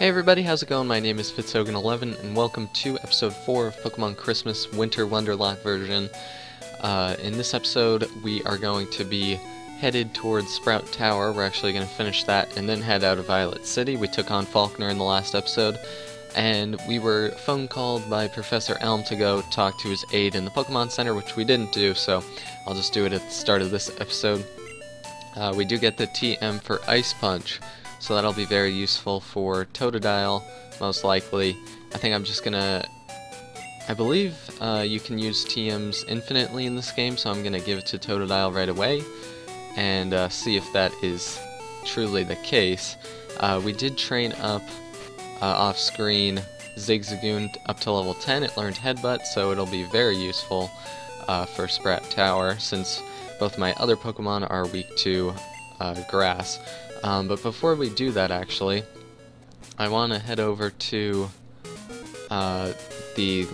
Hey everybody, how's it going? My name is Fitzogan11 and welcome to episode 4 of Pokemon Christmas Winter Wonderlocke version. In this episode we are going to be headed towards Sprout Tower. We're actually going to finish that and then head out of Violet City. We took on Faulkner in the last episode and we were phone called by Professor Elm to go talk to his aide in the Pokemon Center, which we didn't do, so I'll just do it at the start of this episode. We do get the TM for Ice Punch, so that'll be very useful for Totodile, most likely. I think I'm just gonna... I believe you can use TMs infinitely in this game, so I'm gonna give it to Totodile right away and see if that is truly the case. We did train up off-screen Zigzagoon up to level 10. It learned Headbutt, so it'll be very useful for Sprout Tower, since both my other Pokemon are weak to grass. But before we do that, actually, I want to head over to the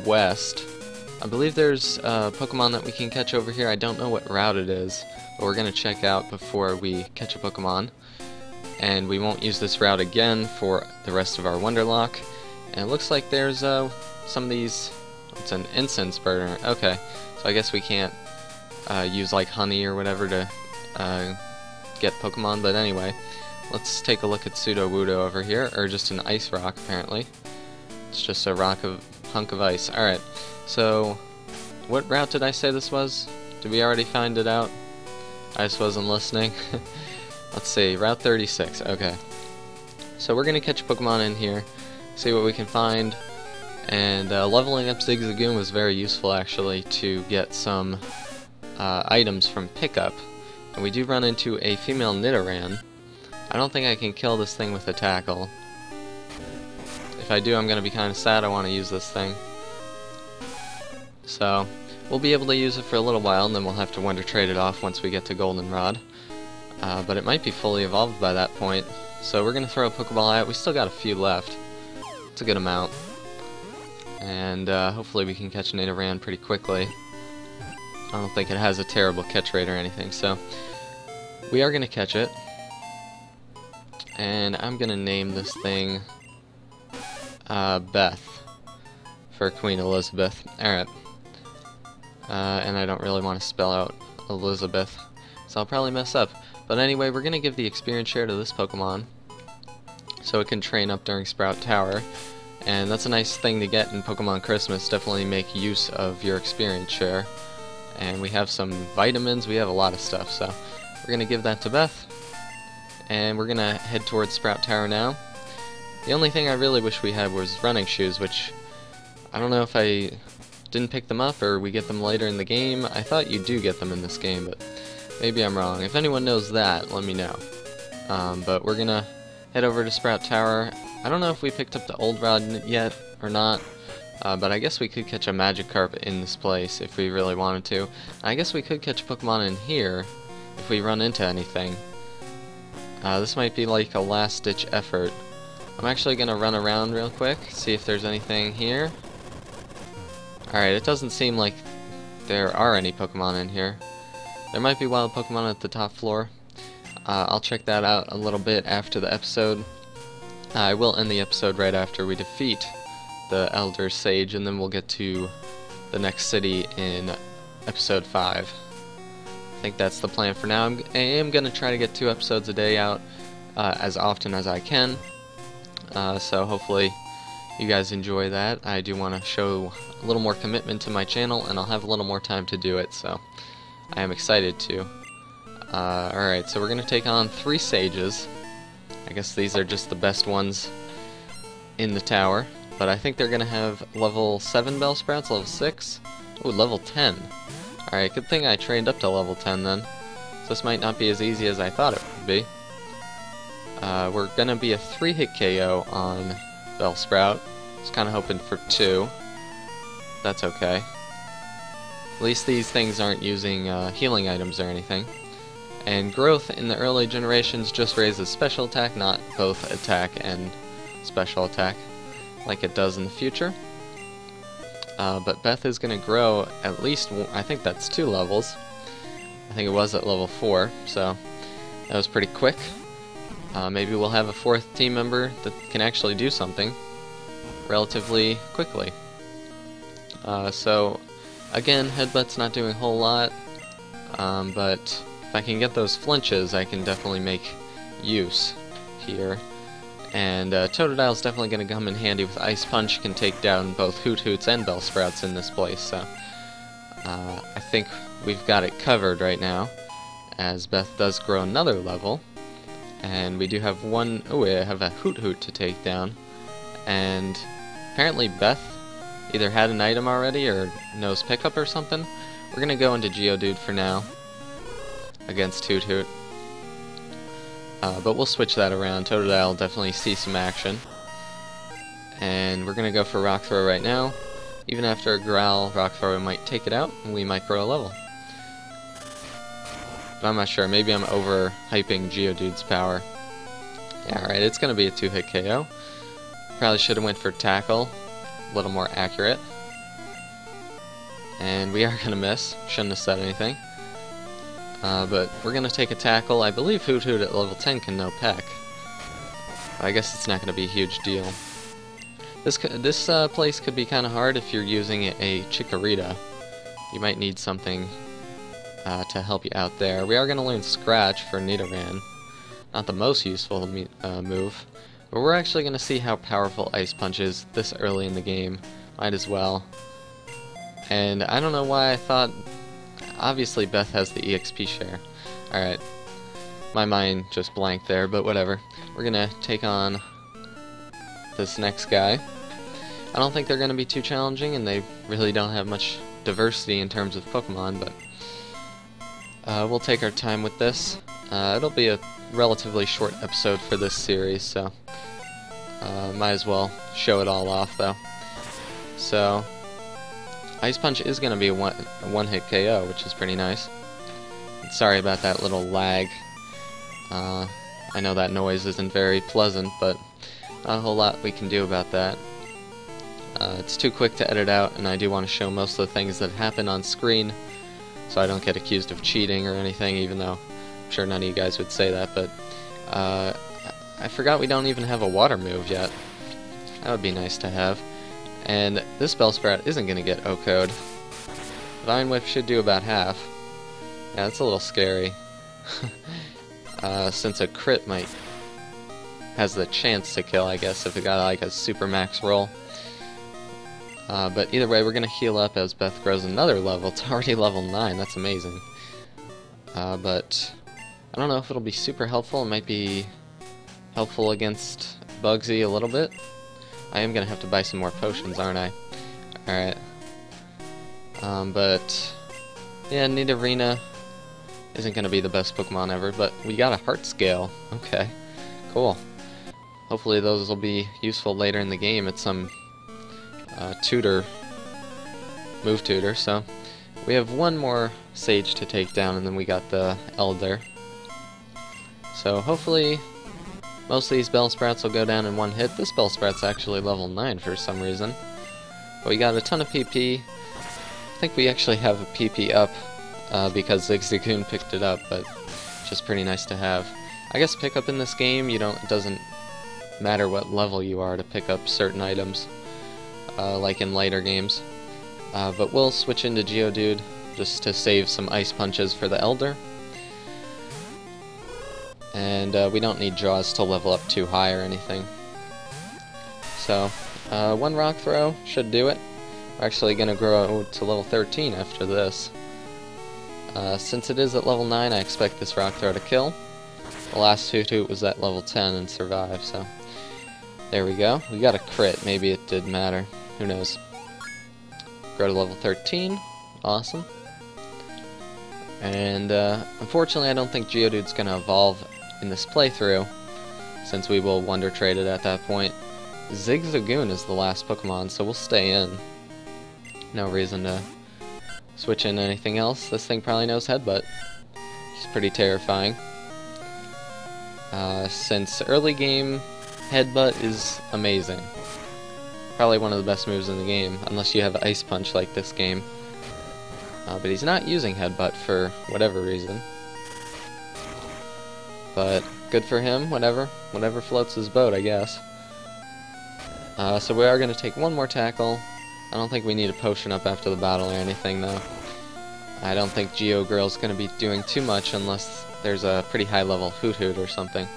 west. I believe there's a Pokemon that we can catch over here. I don't know what route it is, but we're going to check out before we catch a Pokemon. And we won't use this route again for the rest of our Wonderlocke. And it looks like there's some of these... It's an incense burner. Okay, so I guess we can't use like honey or whatever to get Pokemon, but anyway, let's take a look at Sudowoodo over here, or just an ice rock apparently. It's just a hunk of ice. Alright, so what route did I say this was? Did we already find it out? I just wasn't listening. Let's see, Route 36, okay. So we're gonna catch Pokemon in here, see what we can find, and leveling up Zigzagoon was very useful actually to get some items from pickup. And we do run into a female Nidoran. I don't think I can kill this thing with a tackle. If I do, I'm going to be kind of sad. I want to use this thing. So, we'll be able to use it for a little while, and then we'll have to Wonder Trade it off once we get to Goldenrod. But it might be fully evolved by that point. So we're going to throw a Pokeball out. We still got a few left. It's a good amount. And hopefully we can catch Nidoran pretty quickly. I don't think it has a terrible catch rate or anything, so we are going to catch it. And I'm going to name this thing Beth for Queen Elizabeth. Alright. And I don't really want to spell out Elizabeth, so I'll probably mess up. But anyway, we're going to give the experience share to this Pokemon so it can train up during Sprout Tower. And that's a nice thing to get in Pokemon Christmas. Definitely make use of your experience share. And we have some vitamins, we have a lot of stuff, so we're going to give that to Beth. And we're going to head towards Sprout Tower now. The only thing I really wish we had was running shoes, which I don't know if I didn't pick them up or we get them later in the game. I thought you do get them in this game, but maybe I'm wrong. If anyone knows that, let me know. But we're going to head over to Sprout Tower. I don't know if we picked up the old rod yet or not. But I guess we could catch a Magikarp in this place if we really wanted to. I guess we could catch a Pokemon in here if we run into anything. This might be like a last-ditch effort. I'm actually going to run around real quick, see if there's anything here. Alright, it doesn't seem like there are any Pokemon in here. There might be wild Pokemon at the top floor. I'll check that out a little bit after the episode. I will end the episode right after we defeat the Elder Sage, and then we'll get to the next city in episode 5. I think that's the plan for now. I am going to try to get 2 episodes a day out as often as I can, so hopefully you guys enjoy that. I do want to show a little more commitment to my channel, and I'll have a little more time to do it, so I am excited to. Alright, so we're going to take on 3 Sages. I guess these are just the best ones in the tower. But I think they're going to have level 7 Bellsprouts, level 6. Ooh, level 10. Alright, good thing I trained up to level 10 then. So this might not be as easy as I thought it would be. We're going to be a 3-hit KO on Bellsprout. I was kind of hoping for 2. That's okay. At least these things aren't using healing items or anything. And growth in the early generations just raises special attack, not both attack and special attack, like it does in the future. But Beth is going to grow at least, I think that's 2 levels. I think it was at level 4, so that was pretty quick. maybe we'll have a fourth team member that can actually do something relatively quickly. So again, Headbutt's not doing a whole lot, but if I can get those flinches, I can definitely make use here. And Totodile's definitely going to come in handy with Ice Punch, can take down both Hoot Hoots and Bellsprouts in this place, so I think we've got it covered right now, as Beth does grow another level, and we do have one, oh I have a Hoot Hoot to take down, and apparently Beth either had an item already or knows pickup or something. We're going to go into Geodude for now, against Hoot Hoot. But we'll switch that around. Totodile will definitely see some action. And we're going to go for Rock Throw right now. Even after a Growl, Rock Throw might take it out, and we might grow a level. But I'm not sure. Maybe I'm overhyping Geodude's power. Yeah, alright, it's going to be a 2-hit KO. Probably should have went for Tackle. A little more accurate. And we are going to miss. Shouldn't have said anything. But we're going to take a Tackle. I believe Hoot Hoot at level 10 can no Peck. I guess it's not going to be a huge deal. This place could be kind of hard if you're using a Chikorita. You might need something to help you out there. We are going to learn Scratch for Nidoran. Not the most useful move. But we're actually going to see how powerful Ice Punch is this early in the game. Might as well. And I don't know why I thought... Obviously Beth has the EXP share. Alright. My mind just blanked there, but whatever. We're gonna take on this next guy. I don't think they're gonna be too challenging, and they really don't have much diversity in terms of Pokemon, but we'll take our time with this. It'll be a relatively short episode for this series, so might as well show it all off, though. So... Ice Punch is going to be a one-hit KO, which is pretty nice. Sorry about that little lag. I know that noise isn't very pleasant, but not a whole lot we can do about that. It's too quick to edit out, and I do want to show most of the things that happen on screen, so I don't get accused of cheating or anything, even though I'm sure none of you guys would say that, but I forgot we don't even have a water move yet. That would be nice to have. And this Bellsprout isn't going to get O-Code. Vine Whip should do about half. Yeah, that's a little scary. Since a crit has the chance to kill, I guess, if it got like a super max roll. But either way, we're going to heal up as Beth grows another level. It's already level 9, that's amazing. But I don't know if it'll be super helpful. It might be helpful against Bugsy a little bit. I am going to have to buy some more potions, aren't I? Alright. But... yeah, Nidorina isn't going to be the best Pokemon ever, but we got a Heart Scale. Okay. Cool. Hopefully those will be useful later in the game at some move tutor, so... we have one more Sage to take down, and then we got the Elder. So hopefully... most of these Bellsprouts will go down in one hit. This Bellsprout's actually level 9 for some reason. But we got a ton of PP. I think we actually have a PP up because Zigzagoon picked it up, but just pretty nice to have. I guess pickup in this game, it doesn't matter what level you are to pick up certain items, like in later games. But we'll switch into Geodude just to save some Ice Punches for the Elder. And we don't need Jaws to level up too high or anything. So, one Rock Throw should do it. We're actually going to grow to level 13 after this. Since it is at level 9, I expect this Rock Throw to kill. The last Hoot Hoot was at level 10 and survived, so... there we go. We got a crit. Maybe it did matter. Who knows. Grow to level 13. Awesome. And, unfortunately, I don't think Geodude's going to evolve in this playthrough, since we will Wonder Trade it at that point. Zigzagoon is the last Pokemon, so we'll stay in. No reason to switch in anything else. This thing probably knows Headbutt. It's pretty terrifying. Since early game, Headbutt is amazing. Probably one of the best moves in the game, unless you have Ice Punch like this game. But he's not using Headbutt for whatever reason. But good for him, whatever floats his boat, I guess. So we are going to take one more tackle. I don't think we need a potion up after the battle or anything, though. I don't think Geo Girl's going to be doing too much unless there's a pretty high level Hoot Hoot or something.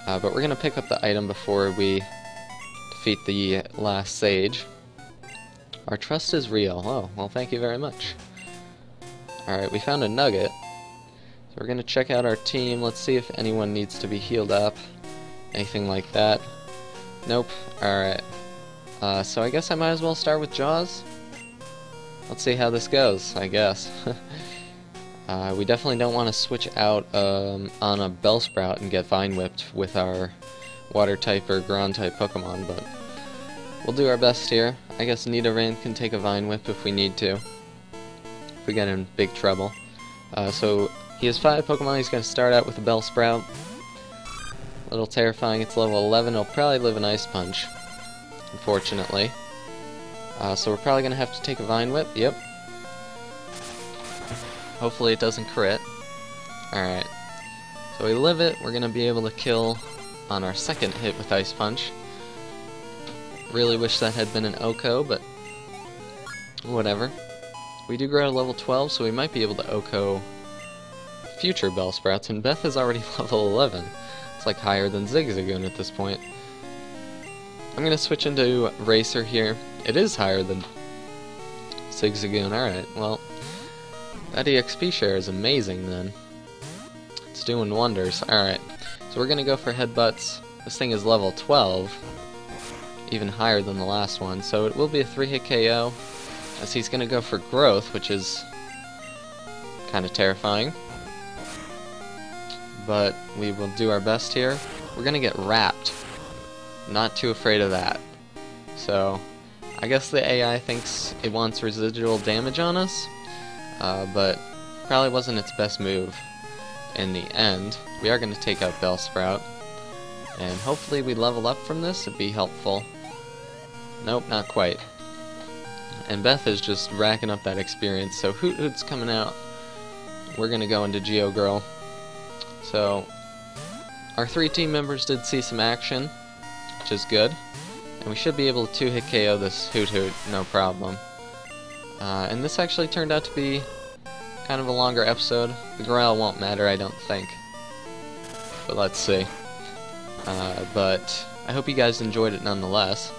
But we're going to pick up the item before we defeat the last sage. Our trust is real. Oh, well, thank you very much. Alright, we found a nugget. So we're going to check out our team. Let's see if anyone needs to be healed up. Anything like that. Nope. Alright. So I guess I might as well start with Jaws. Let's see how this goes, I guess. We definitely don't want to switch out on a Bellsprout and get Vine Whipped with our Water type or Ground type Pokemon, but we'll do our best here. I guess Nidoran can take a Vine Whip if we need to. If we get in big trouble. So he has 5 Pokemon. He's going to start out with a Bellsprout. A little terrifying. It's level 11. He'll probably live an Ice Punch, unfortunately. So we're probably going to have to take a Vine Whip. Yep. Hopefully it doesn't crit. Alright. So we live it. We're going to be able to kill on our second hit with Ice Punch. Really wish that had been an Oko, but whatever. We do grow to level 12, so we might be able to Oko future Bellsprouts, and Beth is already level 11. It's like higher than Zigzagoon at this point. I'm going to switch into Racer here. It is higher than Zigzagoon. Alright, well, that EXP share is amazing then. It's doing wonders. Alright, so we're going to go for Headbutts. This thing is level 12, even higher than the last one, so it will be a 3-hit KO, as he's going to go for Growth, which is kind of terrifying. But we will do our best here. We're going to get wrapped. Not too afraid of that. So, I guess the AI thinks it wants residual damage on us, but probably wasn't its best move in the end. We are going to take out Bellsprout, and hopefully we level up from this. It'd be helpful. Nope, not quite. And Beth is just racking up that experience, so Hoot Hoot's coming out. We're going to go into Geo Girl. So, our 3 team members did see some action, which is good. And we should be able to 2-hit KO this Hoot Hoot, no problem. And this actually turned out to be kind of a longer episode. The Growl won't matter, I don't think. But let's see. But I hope you guys enjoyed it nonetheless.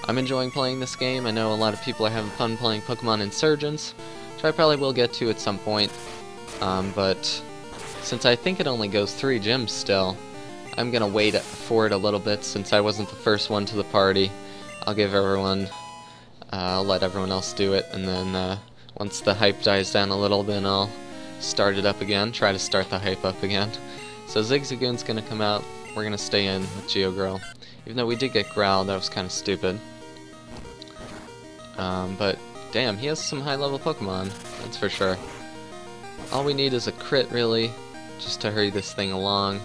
I'm enjoying playing this game. I know a lot of people are having fun playing Pokemon Insurgents, which I probably will get to at some point. But since I think it only goes 3 gyms still, I'm gonna wait for it a little bit since I wasn't the first one to the party. I'll give everyone, I'll let everyone else do it, and then once the hype dies down a little bit, I'll start it up again, try to start the hype up again. So Zigzagoon's gonna come out. We're gonna stay in with Geo Girl. Even though we did get Growl, that was kind of stupid. But damn, he has some high level Pokemon, that's for sure. All we need is a crit, really, just to hurry this thing along.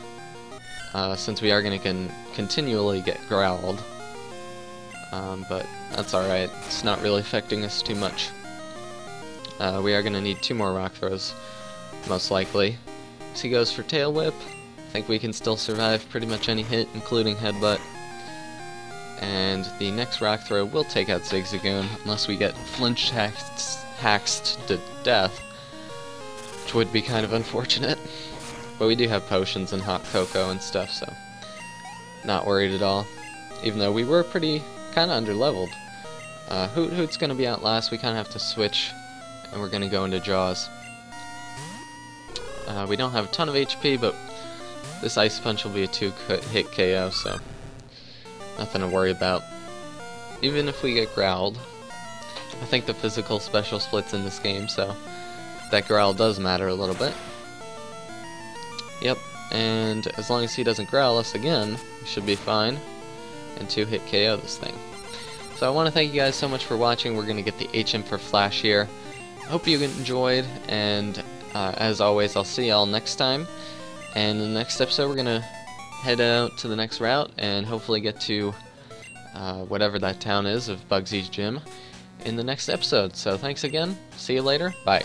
Since we are going to continually get growled. But that's alright, it's not really affecting us too much. We are going to need 2 more Rock Throws, most likely. So he goes for Tail Whip. I think we can still survive pretty much any hit, including Headbutt. And the next Rock Throw will take out Zigzagoon, unless we get flinch hacked to death, which would be kind of unfortunate. But we do have potions and hot cocoa and stuff, so not worried at all. Even though we were pretty kind of underleveled. Hoot Hoot's going to be out last. We kind of have to switch, and we're going to go into Jaws. We don't have a ton of HP, but this Ice Punch will be a 2-hit KO, so nothing to worry about. Even if we get growled, I think the physical special splits in this game, so that growl does matter a little bit. Yep, and as long as he doesn't growl us again, we should be fine, and 2-hit KO this thing. So I want to thank you guys so much for watching. We're going to get the HM for Flash here. Hope you enjoyed, and as always, I'll see y'all next time. And in the next episode, we're going to head out to the next route, and hopefully get to whatever that town is of Bugsy's Gym in the next episode. So thanks again, see you later, bye.